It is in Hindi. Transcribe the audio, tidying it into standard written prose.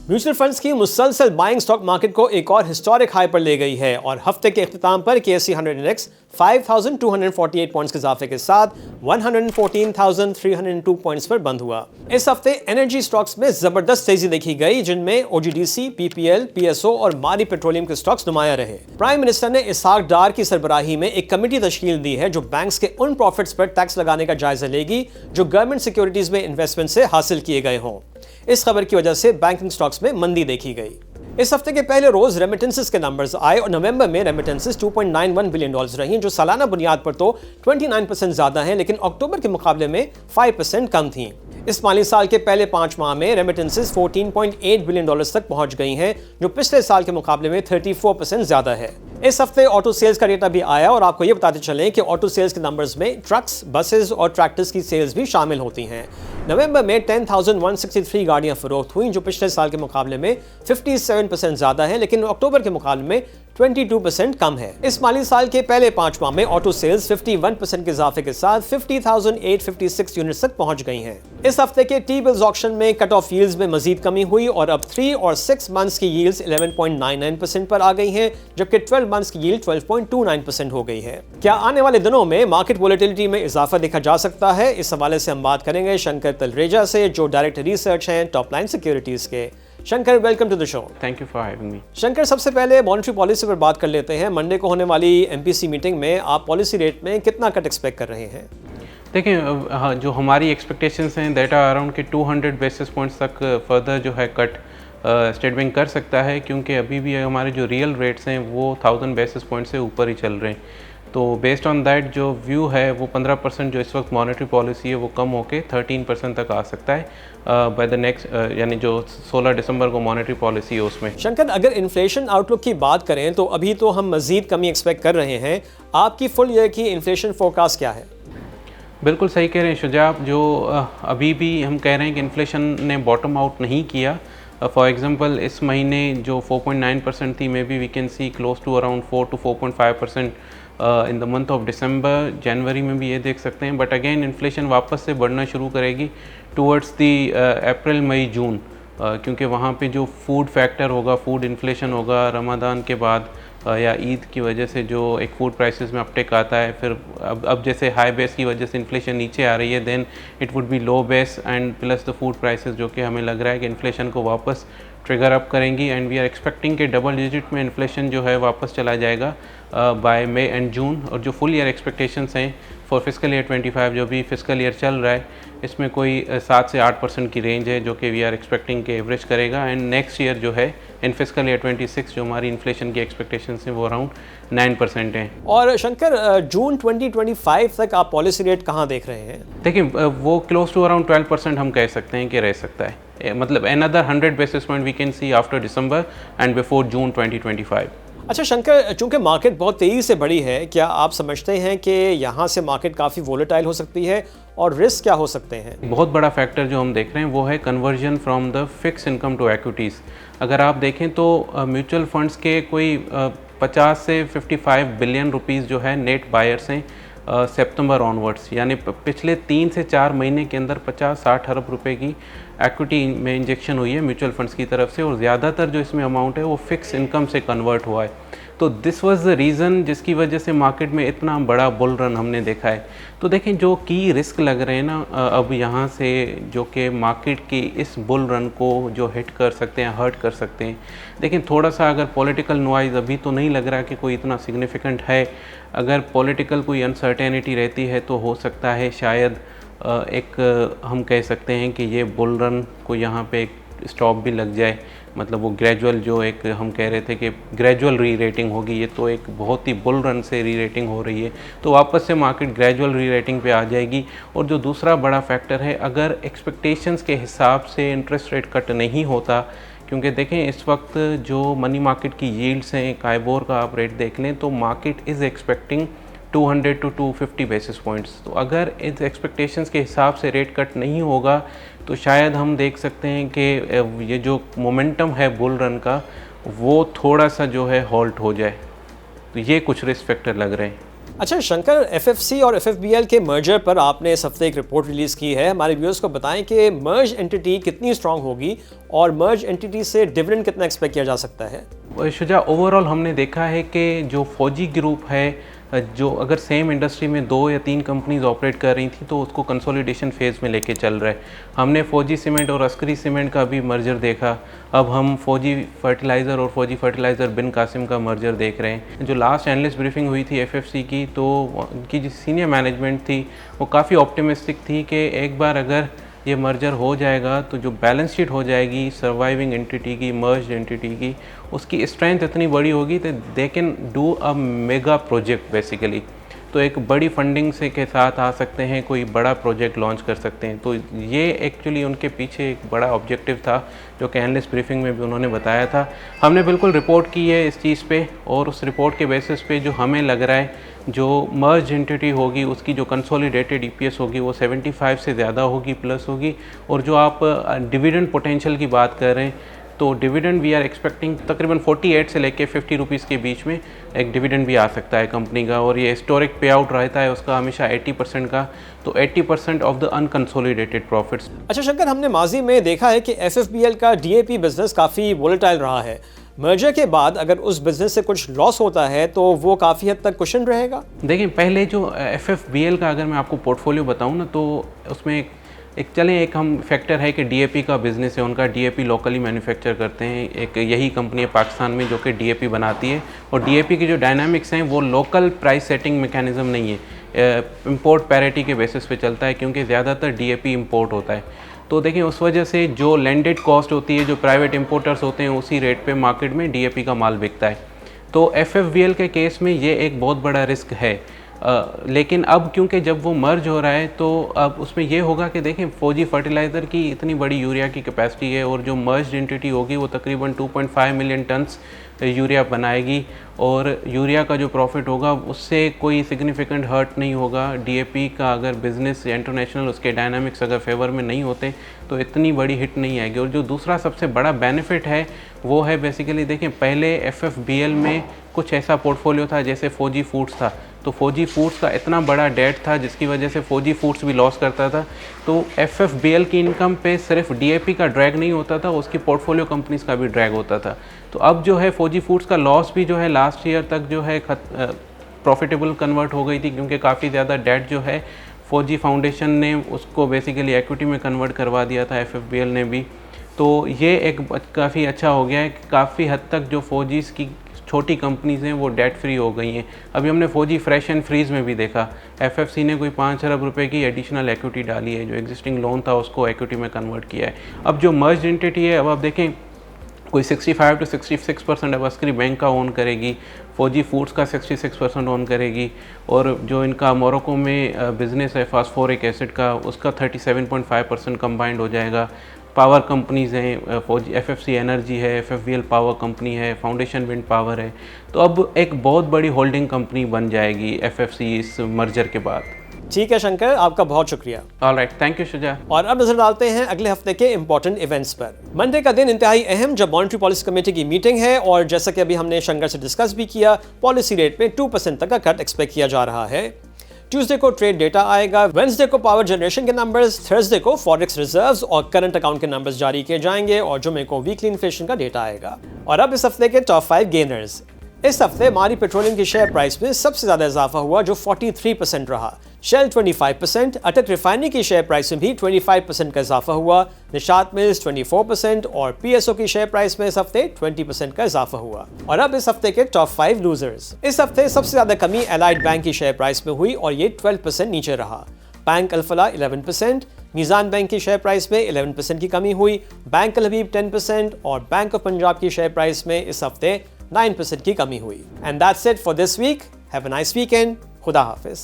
म्यूचुअल फंड्स की मुसलसल बाइंग स्टॉक मार्केट को एक और हिस्टोरिक हाई पर ले गई है और हफ्ते के इख्तिताम पर KSE 100 इंडेक्स 5,248 पॉइंट्स के इजाफे के साथ 114,302 पॉइंट्स पर बंद हुआ। इस हफ्ते एनर्जी स्टॉक्स में जबरदस्त तेजी देखी गई, जिनमें OGDC, PPL, PSO और मारी पेट्रोलियम के स्टॉक्स नुमाया रहे। प्राइम मिनिस्टर ने इसहाक डार की सरबराही में एक कमेटी तश्कील दी है जो बैंक्स के उन प्रॉफिट्स पर टैक्स लगाने का जायजा लेगी जो गवर्नमेंट सिक्योरिटीज में इन्वेस्टमेंट से हासिल किए गए हों। इस खबर की वजह से बैंकिंग स्टॉक्स में मंदी देखी गई। इस हफ्ते के पहले रोज रेमिटेंसेस के नंबर्स आए और नवंबर में रेमिटेंसेस $2.91 बिलियन रही, जो सालाना बुनियाद पर तो 29% ज्यादा हैं, लेकिन अक्टूबर के मुकाबले में 5% कम थी। इस माली साल के पहले 5 माह में रेमिटेंसेस $14.8 बिलियन तक पहुंच गई हैं, जो पिछले साल के मुकाबले में 34% ज्यादा है। इस हफ्ते ऑटो सेल्स का डेटा भी आया और आपको ये बताते चलें कि ऑटो सेल्स के नंबर्स में ट्रक्स, बसेस और ट्रैक्टर्स की सेल्स भी शामिल होती हैं। नवंबर में 10,163 गाड़ियां फरोख्त हुई, जो पिछले साल के मुकाबले में 57% ज्यादा है, लेकिन अक्टूबर के मुकाबले में 22% कम है। इस माली साल के पहले 5 माह में ऑटो सेल्स 51% के इजाफे के साथ 50,856 यूनिट्स तक पहुंच गई हैं। इस हफ्ते के टी बिल्स ऑक्शन में कट ऑफ यील्ड्स में मजीद कमी हुई और अब 3 और 6 मंथ्स की यील्ड्स 11.99% पर आ गई हैं, जबकि 12 मंथ्स की यील्ड 12.29% हो गई है। क्या आने वाले दिनों में मार्केट वोलेटिलिटी में इजाफा देखा जा सकता है? इस हवाले से हम बात करेंगे शंकर तलरेजा से, जो डायरेक्टर रिसर्च हैं टॉप लाइन सिक्योरिटीज के। Shankar, welcome to the show. Thank you for having me. Shankar, सबसे पहले मॉनेटरी पॉलिसी पर बात कर लेते हैं। मंडे को होने वाली MPC मीटिंग में आप पॉलिसी रेट में कितना कट एक्सपेक्ट कर रहे हैं? देखिए, जो हमारी एक्सपेक्टेशंस हैं दैट आर अराउंड के 200 बेसिस पॉइंट्स तक फर्दर जो है कट स्टेट बैंक कर सकता है, क्योंकि अभी भी हमारे जो रियल रेट्स हैं वो 1000 बेसिस पॉइंट से ऊपर ही चल रहे हैं। तो बेस्ड ऑन दैट जो व्यू है वो 15% जो इस वक्त मॉनेटरी पॉलिसी है वो कम होकर 13% तक आ सकता है बाय द नेक्स्ट, यानी जो 16 दिसंबर को मॉनेटरी पॉलिसी है उसमें। शंकर, अगर इन्फ्लेशन आउटलुक की बात करें तो अभी तो हम मजीद कमी एक्सपेक्ट कर रहे हैं। आपकी फुल ईयर की इन्फ्लेशन फोरकास्ट क्या है? बिल्कुल सही कह रहे हैं शुजा, जो अभी भी हम कह रहे हैं कि इन्फ्लेशन ने बॉटम आउट नहीं किया। फॉर एग्जांपल इस महीने जो 4.9% थी, maybe we can see close to around 4 to 4.5% in the month of December. जनवरी में भी ये देख सकते हैं, बट अगेन इन्फ्लेशन वापस से बढ़ना शुरू करेगी टूवर्ड्स दी अप्रैल, मई, जून, क्योंकि वहाँ पे जो फूड फैक्टर होगा, फूड इन्फ्लेशन होगा रमज़ान के बाद या ईद की वजह से जो एक फूड प्राइसेस में अपटेक आता है। फिर अब जैसे हाई बेस की वजह से इन्फ्लेशन नीचे आ रही है, then it would be low base and plus the food prices, जो कि हमें लग रहा है कि इन्फ्लेशन को वापस ट्रिगर अप करेंगी एंड वी आर एक्सपेक्टिंग कि डबल डिजिट में इन्फ्लेशन जो है वापस चला जाएगा बाय मई एंड जून। और जो फुल ईयर एक्सपेक्टेशंस हैं फॉर फिस्कल ईयर 25, जो भी फिस्कल ईयर चल रहा है, इसमें कोई 7 से 8% की रेंज है, जो कि वी आर एक्सपेक्टिंग के एवरेज करेगा। एंड नेक्स्ट ईयर जो है इन फिस्कल ईयर 26 जो हमारी इन्फ्लेशन की एक्सपेक्टेशंस हैं वो अराउंड 9% हैं। और शंकर, जून 2025 तक आप पॉलिसी रेट कहाँ देख रहे हैं? देखिए, वो क्लोज टू अराउंड 12% हम कह सकते हैं कि रह सकता है। मतलब another 100 basis point we can see after December and before June 2025। अच्छा शंकर, चूंकि मार्केट बहुत तेज़ी से बढ़ी है, क्या आप समझते हैं कि यहाँ से मार्केट काफ़ी वोलेटाइल हो सकती है और रिस्क क्या हो सकते हैं? बहुत बड़ा फैक्टर जो हम देख रहे हैं वो है conversion from the fix income to equities. अगर आप देखें तो म्यूचुअल फंड्स के कोई 50 से 55 बिलियन रुपीज़ जो है नेट बायर्स हैं सितंबर ऑनवर्ड्स, यानी पिछले 3 से 4 महीने के अंदर 50-60 अरब रुपए की एक्विटी में इंजेक्शन हुई है म्यूचुअल फंड्स की तरफ से, और ज़्यादातर जो इसमें अमाउंट है वो फिक्स इनकम से कन्वर्ट हुआ है। तो दिस वाज द रीज़न जिसकी वजह से मार्केट में इतना बड़ा बुल रन हमने देखा है। तो देखें, जो की रिस्क लग रहे हैं ना अब यहाँ से, जो कि मार्केट की इस बुल रन को जो हिट कर सकते हैं, हर्ट कर सकते हैं। लेकिन थोड़ा सा अगर पॉलिटिकल नॉइज़, अभी तो नहीं लग रहा कि कोई इतना सिग्निफिकेंट है। अगर पॉलिटिकल कोई अनसर्टेनिटी रहती है तो हो सकता है शायद एक हम कह सकते हैं कि ये बुल रन को यहाँ पे एक स्टॉप भी लग जाए। मतलब वो ग्रेजुअल, जो एक हम कह रहे थे कि ग्रेजुअल री रेटिंग होगी, ये तो एक बहुत ही बुल रन से री रेटिंग हो रही है, तो वापस से मार्केट ग्रेजुअल री रेटिंग पे आ जाएगी। और जो दूसरा बड़ा फैक्टर है, अगर एक्सपेक्टेशंस के हिसाब से इंटरेस्ट रेट कट नहीं होता, क्योंकि देखें इस वक्त जो मनी मार्केट की यील्ड्स हैं, काइबोर का आप रेट देख लें तो market is expecting 200 to 250 basis points. तो अगर इस एक्सपेक्टेशंस के हिसाब से रेट कट नहीं होगा तो शायद हम देख सकते हैं कि ये जो मोमेंटम है बुल रन का वो थोड़ा सा जो है हॉल्ट हो जाए। तो ये कुछ रिस्क फैक्टर लग रहे हैं। अच्छा शंकर, एफएफसी और एफएफबीएल के मर्जर पर आपने इस हफ्ते एक रिपोर्ट रिलीज की है। हमारे व्यूअर्स को बताएं कि मर्ज एंटिटी कितनी स्ट्रांग होगी और मर्ज एंटिटी से डिविडेंड कितना एक्सपेक्ट किया जा सकता है। शुजा, ओवरऑल हमने देखा है कि जो फौजी ग्रुप है, जो अगर सेम इंडस्ट्री में 2 या 3 कंपनीज ऑपरेट कर रही थी तो उसको कंसोलिडेशन फेज़ में लेके चल रहा है। हमने फौजी सीमेंट और अस्करी सीमेंट का भी मर्जर देखा, अब हम फौजी फर्टिलाइज़र और फौजी फर्टिलाइज़र बिन कासिम का मर्जर देख रहे हैं। जो लास्ट एनालिस्ट ब्रीफिंग हुई थी एफएफसी की, तो उनकी जो सीनियर मैनेजमेंट थी वो काफ़ी ऑप्टिमिस्टिक थी कि एक बार अगर ये मर्जर हो जाएगा तो जो बैलेंस शीट हो जाएगी सर्वाइविंग एंटिटी की, मर्ज्ड एंटिटी की, उसकी स्ट्रेंथ इतनी बड़ी होगी तो they can do a mega project basically. तो एक बड़ी फंडिंग से के साथ आ सकते हैं, कोई बड़ा प्रोजेक्ट लॉन्च कर सकते हैं। तो ये एक्चुअली उनके पीछे एक बड़ा ऑब्जेक्टिव था जो कि एनालिस्ट ब्रीफिंग में भी उन्होंने बताया था। हमने बिल्कुल रिपोर्ट की है इस चीज़ पे, और उस रिपोर्ट के बेसिस पे जो हमें लग रहा है जो मर्ज एंटिटी होगी उसकी जो कंसोलिडेटेड ईपीएस होगी वो 75 से ज़्यादा होगी, प्लस होगी। और जो आप डिविडेंड पोटेंशियल की बात कर रहे हैं तो डिविडेंड वी आर एक्सपेक्टिंग तकरीबन 48 से लेके 50 रुपीज़ के बीच में एक डिविडेंड भी आ सकता है कंपनी का। और ये हिस्टोरिक पे आउट रहता है उसका हमेशा 80% का, तो 80% ऑफ द अनकंसोलिडेटेड प्रॉफिट्स। अच्छा शंकर, हमने माजी में देखा है कि एफएफबीएल का डीएपी बिजनेस काफ़ी वोलेटाइल रहा है। मर्जर के बाद अगर उस बिजनेस से कुछ लॉस होता है तो वो काफ़ी हद तक कुशन रहेगा। देखिए, पहले जो एफएफबीएल का अगर मैं आपको पोर्टफोलियो बताऊँ ना, तो उसमें एक हम फैक्टर है कि डीएपी का बिज़नेस है, उनका डीएपी लोकली मैन्युफैक्चर करते हैं। एक यही कंपनी है पाकिस्तान में जो कि डीएपी बनाती है, और डीएपी की जो डायनामिक्स हैं वो लोकल प्राइस सेटिंग मैकेनिज्म नहीं है, इंपोर्ट पैरिटी के बेसिस पे चलता है, क्योंकि ज़्यादातर डीएपी इंपोर्ट होता है। तो देखिए, उस वजह से जो लैंडेड कॉस्ट होती है, जो प्राइवेट इंपोर्टर्स होते हैं, उसी रेट पे मार्केट में डीएपी का माल बिकता है। तो एफएफबीएल के केस में ये एक बहुत बड़ा रिस्क है। लेकिन अब क्योंकि जब वो मर्ज हो रहा है तो अब उसमें ये होगा कि देखें, फौजी फर्टिलाइज़र की इतनी बड़ी यूरिया की कैपेसिटी है, और जो मर्ज एंटिटी होगी वो तकरीबन 2.5 मिलियन टन्स यूरिया बनाएगी, और यूरिया का जो प्रॉफिट होगा उससे कोई सिग्निफिकेंट हर्ट नहीं होगा। डीएपी का अगर बिज़नेस इंटरनेशनल उसके डायनामिक्स अगर फेवर में नहीं होते तो इतनी बड़ी हिट नहीं आएगी। और जो दूसरा सबसे बड़ा बेनिफिट है वो है बेसिकली, देखें, पहले एफएफबीएल में कुछ ऐसा पोर्टफोलियो था जैसे फौजी फूड्स था, तो फौजी फूड्स का इतना बड़ा डेट था जिसकी वजह से फौजी फूड्स भी लॉस करता था। तो एफएफबीएल की इनकम पे सिर्फ डीएपी का ड्रैग नहीं होता था, उसकी पोर्टफोलियो कंपनीज का भी ड्रैग होता था। तो अब जो है फौजी फूड्स का लॉस भी जो है लास्ट ईयर तक जो है प्रॉफिटेबल कन्वर्ट हो गई थी, क्योंकि काफ़ी ज़्यादा डेट जो है फौजी फाउंडेशन ने उसको बेसिकली इक्विटी में कन्वर्ट करवा दिया था, एफएफबीएल ने भी। तो ये एक काफ़ी अच्छा हो गया है कि काफ़ी हद तक जो फौजीज़ की छोटी कंपनीज़ हैं वो डेट फ्री हो गई हैं। अभी हमने फौजी फ्रेश एंड फ्रीज़ में भी देखा, एफएफसी ने कोई 5 अरब रुपए की एडिशनल इक्विटी डाली है, जो एग्जिस्टिंग लोन था उसको इक्विटी में कन्वर्ट किया है। अब जो मर्ज एंटिटी है, अब आप देखें कोई 65 to 66% अब अस्करी बैंक का ओन करेगी, फौजी फूड्स का 66% ओन करेगी, और जो इनका मोरक्को में बिज़नेस है फास्फोरिक एसिड का, उसका 37.5% कंबाइंड हो जाएगा। पावर कंपनीज़ हैं, फौजी एफएफसी एनर्जी है, एफएफबीएल पावर कंपनी है, फाउंडेशन विंड पावर है। तो अब एक बहुत बड़ी होल्डिंग कंपनी बन जाएगी एफएफसी इस मर्जर के बाद। ठीक है शंकर, आपका बहुत शुक्रिया। Alright, thank you Shuja. और अब नजर डालते हैं अगले हफ्ते के इंपॉर्टेंट इवेंट्स पर। मंडे का दिन इंतहाई अहम, जब मॉनेटरी पॉलिसी कमेटी की मीटिंग है, और जैसा कि अभी हमने शंकर से डिस्कस भी किया, पॉलिसी रेट में 2% तक का कट एक्सपेक्ट किया जा रहा है। ट्यूसडे को ट्रेड डेटा आएगा, वेडनेसडे को पावर जनरेशन के नंबर्स, थर्सडे को फॉरेक्स रिजर्व्स और करंट अकाउंट के नंबर्स जारी किए जाएंगे, और जुमे को वीकली इन्फ्लेशन का डेटा आएगा। और अब इस हफ्ते के टॉप 5 गेनर्स। इस हफ्ते मारी पेट्रोलियम की शेयर प्राइस में सबसे ज्यादा इजाफा हुआ, जो 43% रहा। शेल 25%, अटक रिफाइनरी की शेयर प्राइस में भी 25% का इजाफा हुआ। निशात मिल्स 24% और पीएसओ की शेयर प्राइस में इस हफ्ते 20% का इजाफा हुआ। और अब इस हफ्ते के टॉप 5 लूजर्स। इस हफ्ते सबसे ज्यादा कमी एलाइड बैंक की शेयर प्राइस में हुई, और ये 12% नीचे रहा। बैंक अल-फलाह 11%, मीज़ान बैंक की शेयर प्राइस में 11% की कमी हुई, बैंक अल-हबीब 10% और बैंक ऑफ पंजाब की शेयर प्राइस में इस हफ्ते 9% की कमी हुई। And that's it for this week. Have a nice weekend. खुदा हाफिज।